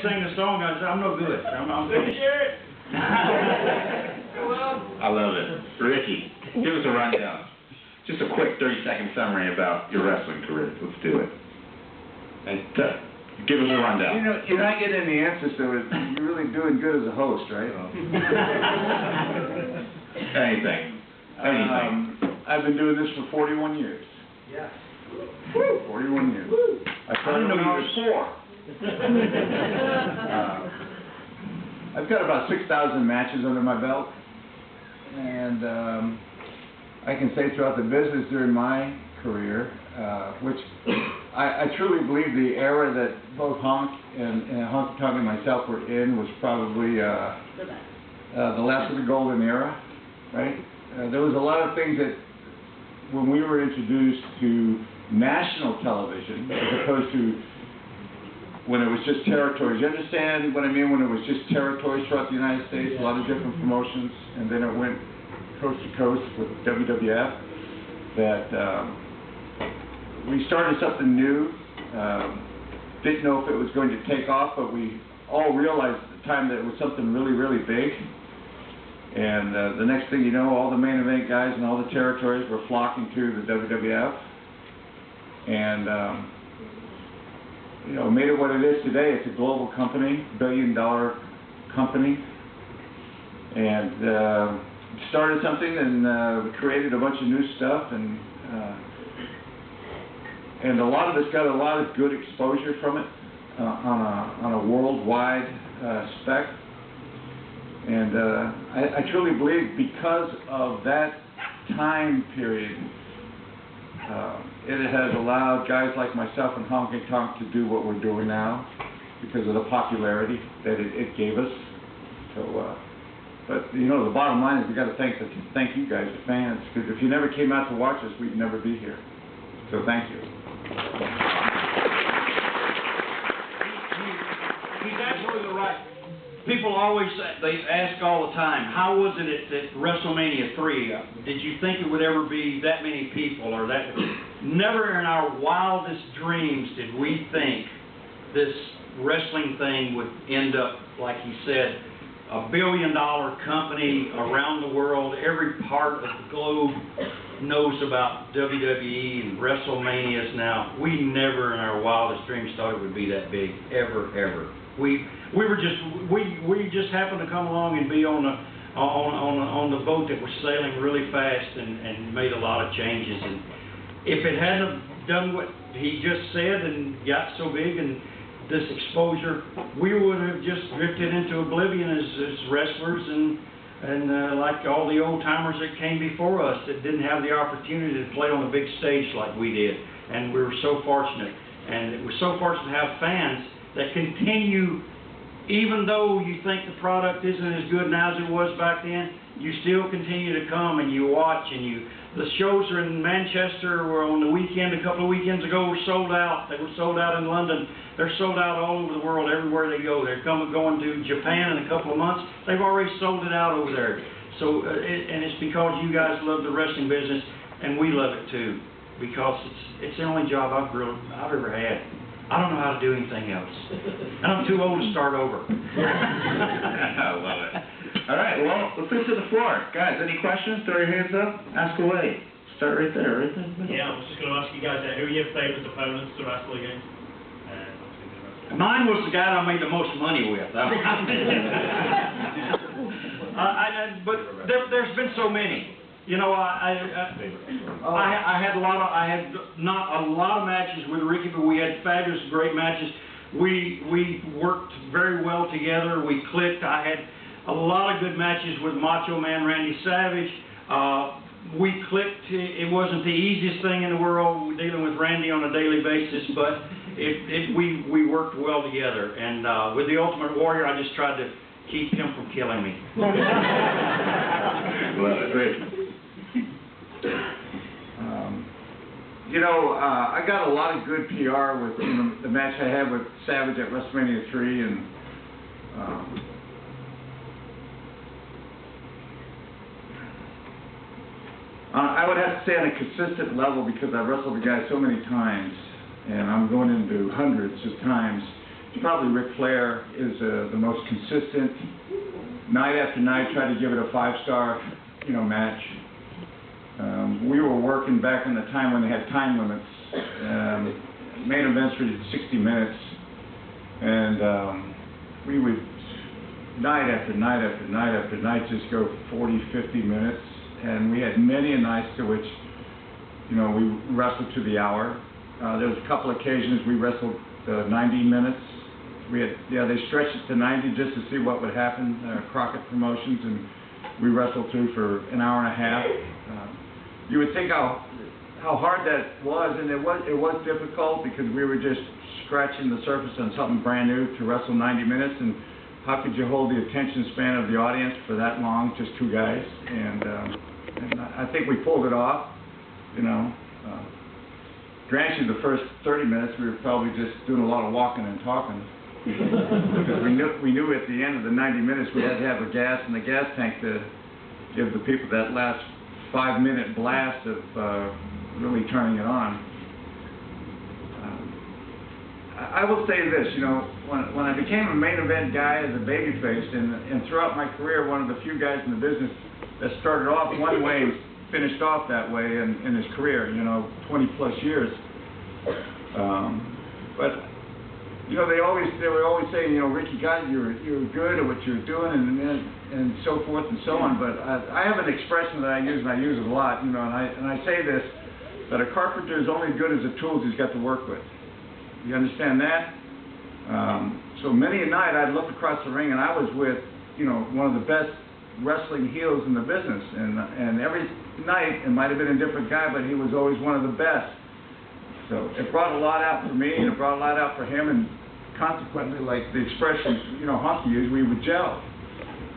sing the song, I'm no good. I'm finished. I love it. Ricky, give us a rundown. Just a quick 30-second summary about your wrestling career. Let's do it. And give us a rundown. You know, you're not getting any answers, so you're really doing good as a host, right? Anything. I've been doing this for 41 years. Yeah. 41 years. I started when I was 4. I've got about 6,000 matches under my belt, and I can say throughout the business during my career, which I truly believe the era that both Honk and Honky Tonk and myself were in was probably the last of the golden era, right? There was a lot of things that when we were introduced to national television as opposed to when it was just territories. You understand what I mean? When it was just territories throughout the United States, a lot of different promotions, and then it went coast to coast with WWF, that we started something new. Didn't know if it was going to take off, but we all realized at the time that it was something really, really big. And the next thing you know, all the main event guys and all the territories were flocking to the WWF. And you know, made it what it is today. It's a global company, billion-dollar company, and started something, and we created a bunch of new stuff, and a lot of us got a lot of good exposure from it on a worldwide spec. And I truly believe because of that time period, it has allowed guys like myself and Honky Tonk to do what we're doing now because of the popularity that it gave us. So, but you know, the bottom line is we got to thank you guys, the fans, because if you never came out to watch us, we'd never be here. So thank you. He's absolutely right. People always say, they ask all the time, how was it at WrestleMania 3? Did you think it would ever be that many people or that? Never in our wildest dreams did we think this wrestling thing would end up, like he said, $1 billion company around the world. Every part of the globe knows about WWE and WrestleManias now. We never in our wildest dreams thought it would be that big, ever. We just happened to come along and be on the boat that was sailing really fast and made a lot of changes. And if it hadn't done what he just said and got so big and this exposure, we would have just drifted into oblivion as wrestlers and like all the old timers that came before us that didn't have the opportunity to play on a big stage like we did. And we were so fortunate, and we're so fortunate to have fans that continue, even though you think the product isn't as good now as it was back then, you still continue to come and you watch, and the shows are in Manchester were on the weekend, a couple of weekends ago, were sold out. They were sold out in London. They're sold out all over the world, everywhere they go. They're going to Japan in a couple of months. They've already sold it out over there. So, and it's because you guys love the wrestling business, and we love it too, because it's the only job I've ever had. I don't know how to do anything else. And I'm too old to start over. I love it. All right, well, let's go to the floor. Guys, any questions? Throw your hands up. Ask away. Start right there, right there. Yeah, I was just going to ask you guys, who are your favourite opponents to wrestle against? Mine was the guy that I made the most money with. But there's been so many. You know, I had not a lot of matches with Ricky, but we had fabulous, great matches. We worked very well together. We clicked. I had a lot of good matches with Macho Man Randy Savage. We clicked. It wasn't the easiest thing in the world dealing with Randy on a daily basis, but we worked well together. And with the Ultimate Warrior, I just tried to keep him from killing me. Well, great. You know, I got a lot of good PR with the match I had with Savage at WrestleMania 3, and I would have to say on a consistent level, because I wrestled the guy so many times, and I'm going into hundreds of times, probably Ric Flair is the most consistent. Night after night, tried to give it a 5-star, match. We were working back in the time when they had time limits. Main events were 60 minutes, and we would night after night after night after night just go 40, 50 minutes, and we had many a nights to which, we wrestled to the hour. There was a couple occasions we wrestled 90 minutes. They stretched it to 90 just to see what would happen. Crockett Promotions, and we wrestled through for an hour and a half. You would think how hard that was, and it was difficult because we were just scratching the surface on something brand new to wrestle 90 minutes, and how could you hold the attention span of the audience for that long, just two guys? And I think we pulled it off, Granted, the first 30 minutes we were probably just doing a lot of walking and talking. Because we knew at the end of the 90 minutes we had to have a gas in the gas tank to give the people that last 5-minute blast of really turning it on. I will say this, when I became a main event guy as a babyface, and throughout my career, one of the few guys in the business that started off one way and finished off that way in his career, 20 plus years. But they were always saying, Ricky, God, you're good at what you're doing, and so forth and so on. But I have an expression that I use, and I use it a lot, and I say this, that a carpenter is only as good as the tools he's got to work with. You understand that? So many a night I'd look across the ring, and I was with, one of the best wrestling heels in the business, and every night it might have been a different guy, but he was always one of the best. So it brought a lot out for me, and it brought a lot out for him, and consequently, like the expression, Honky used, we would gel.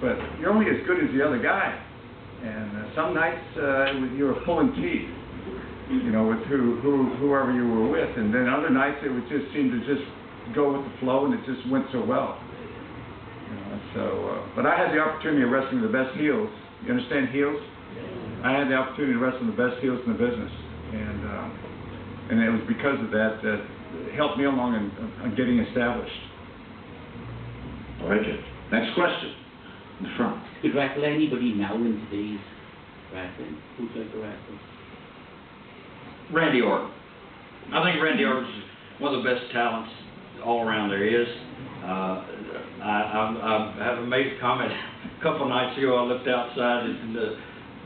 But you're only as good as the other guy, and some nights you were pulling teeth, with whoever you were with, and then other nights it would just seem to just go with the flow, and it just went so well. But I had the opportunity of wrestling the best heels. You understand heels? I had the opportunity to wrestle the best heels in the business, and it was because of that that helped me along in getting established. All right, Jeff. Next question. In the front. Could wrestle anybody now in today's wrestling? Who'd like to wrestle? Randy Orton. I think Randy Orton's one of the best talents all around there is. I made a comment a couple of nights ago. I looked outside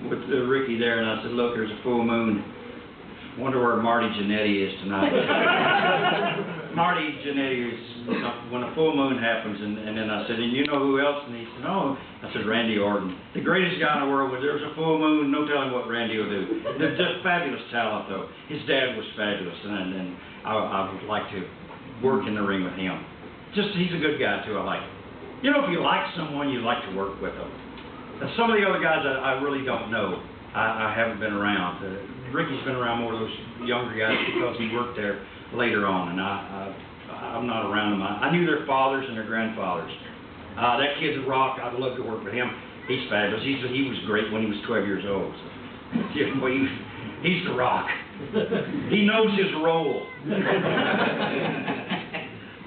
with Ricky there, and I said, "Look, there's a full moon. Wonder where Marty Jannetty is tonight." Marty Jannetty is when a full moon happens, and then I said, "And you know who else?" And he said, "No." I said, "Randy Orton, the greatest guy in the world. When there's a full moon, no telling what Randy will do." They're just fabulous talent, though. His dad was fabulous, and I would like to work in the ring with him. Just he's a good guy too. I like him. If you like someone, you like to work with them. Some of the other guys I really don't know. I haven't been around. Ricky's been around more of those younger guys because he worked there later on, and I'm not around them. I knew their fathers and their grandfathers. That kid's a rock. I'd love to work with him. He's fabulous. He was great when he was 12 years old. So, he's the rock. He knows his role.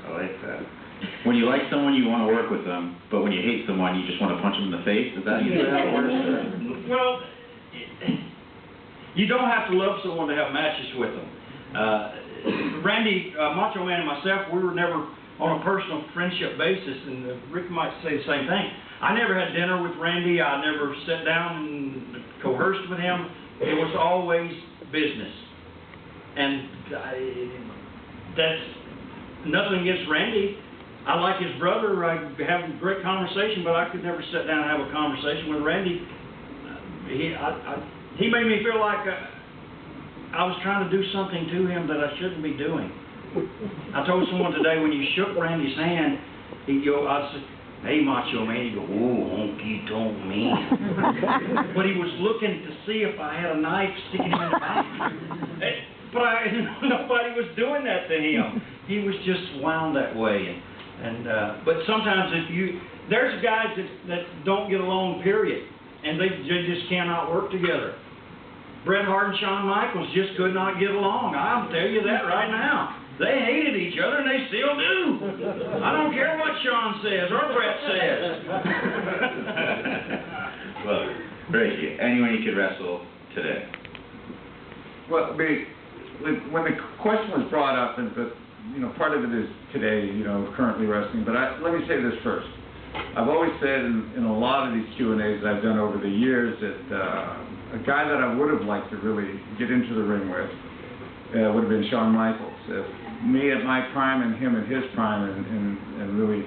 I like that. When you like someone, you want to work with them, but when you hate someone, you just want to punch them in the face? Is that usually how it works? Well, you don't have to love someone to have matches with them. Randy, Macho Man, and myself, we were never on a personal friendship basis, and Rick might say the same thing. I never had dinner with Randy. I never sat down and coerced with him. It was always business. And that's nothing against Randy. I like his brother. I have a great conversation, but I could never sit down and have a conversation with Randy. He made me feel like I was trying to do something to him that I shouldn't be doing. I told someone today, when you shook Randy's hand, I said, "Hey, Macho Man." He'd go, "Oh, Honky Tonk Man." But he was looking to see if I had a knife sticking him in the back. But nobody was doing that to him. He was just wound that way. But sometimes there's guys that don't get along, period, and they just cannot work together. Bret Hart and Shawn Michaels just could not get along. I'll tell you that right now. They hated each other, and they still do. I don't care what Sean says or Brett says. Look, Ricky, anyone you could wrestle today? Well, when the question was brought up, but part of it is today, currently wrestling. But let me say this first. I've always said in a lot of these Q&As that I've done over the years that a guy that I would have liked to really get into the ring with would have been Shawn Michaels. Me at my prime and him at his prime, and really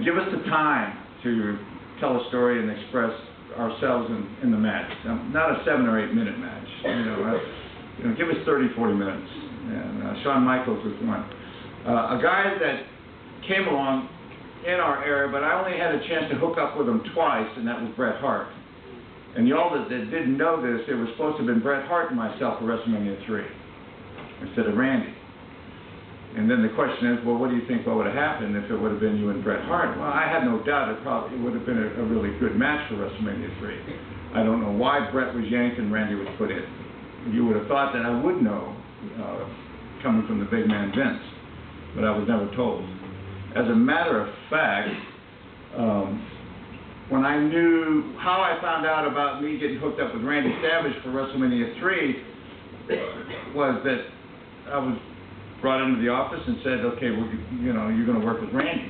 give us the time to tell a story and express ourselves in the match. Not a 7 or 8 minute match. Give us 30, 40 minutes. And Shawn Michaels was one. A guy that came along in our era, but I only had a chance to hook up with him twice, and that was Bret Hart. And y'all that didn't know this, it was supposed to have been Bret Hart and myself for WrestleMania 3 instead of Randy. And then the question is, well, what do you think what would have happened if it would have been you and Bret Hart? Well, I had no doubt it would have been a really good match for WrestleMania 3. I don't know why Bret was yanked and Randy was put in. You would have thought that I would know, coming from the big man Vince, but I was never told. As a matter of fact, when I knew how I found out about me getting hooked up with Randy Savage for WrestleMania 3 was that I was brought into the office and said, okay, well, you're going to work with Randy.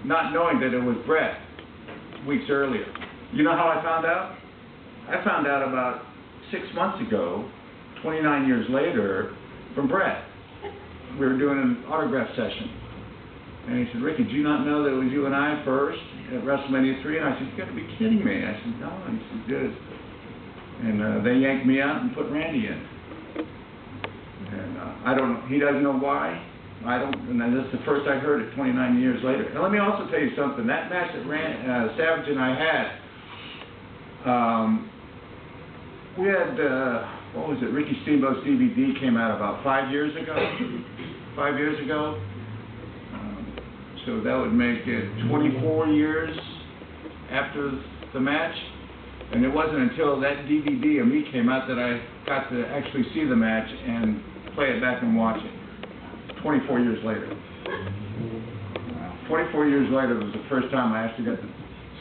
Not knowing that it was Bret weeks earlier. You know how I found out? I found out about 6 months ago, 29 years later, from Bret. We were doing an autograph session. And he said, Ricky, did you not know that it was you and I first at WrestleMania 3? And I said, you got to be kidding me. I said, no. And he said, good. And they yanked me out and put Randy in. And I don't know, he doesn't know why. I don't, and then this is the first I heard it 29 years later. And let me also tell you something. That match that Savage and I had, we had, what was it, Ricky Steamboat's DVD came out about 5 years ago. 5 years ago. So that would make it 24 years after the match. And it wasn't until that DVD of me came out that I got to actually see the match and play it back and watch it. 24 years later. 24 years later was the first time I actually got to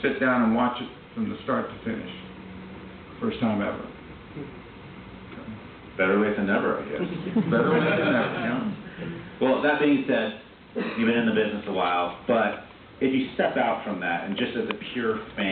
sit down and watch it from the start to finish. First time ever. Better late than never, I guess. Better late than never, yeah. Well, that being said, you've been in the business a while, but if you step out from that and just as a pure fan,